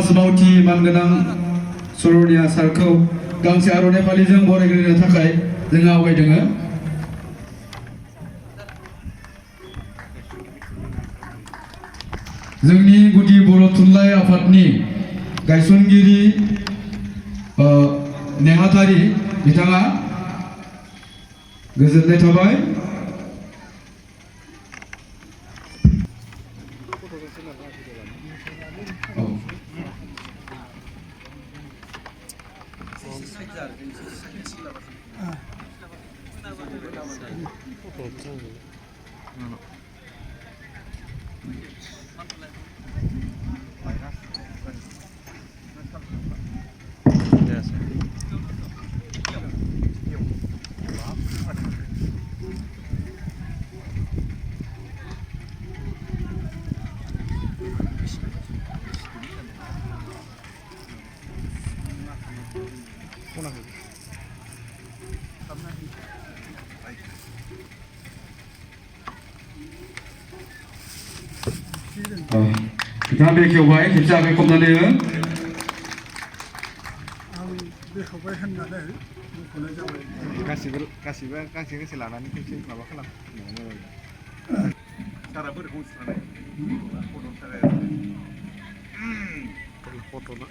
समाज मावथि मानगोनां सरनिया सारखौ गांसे आर'नाइ फालिजों बरायग्रोनो थाखाय जों आवगायदोङो। जोंनि गुदि बर' थुनलाइ आफादनि गायसनगिरि नेहाथारि बिथाङा गोजोननाय थाबाय। बिथाङा बेखेवबाय खेबसे आखाइ खबनानै हो। आं बेखेवबाय होननानै बुंख'नाय जाबाय। गासिबो गांसे गांसे लानानै खेबसे माबा खालाम। सारा बोरै गसरानाय फट'नि थाखाय फट'ना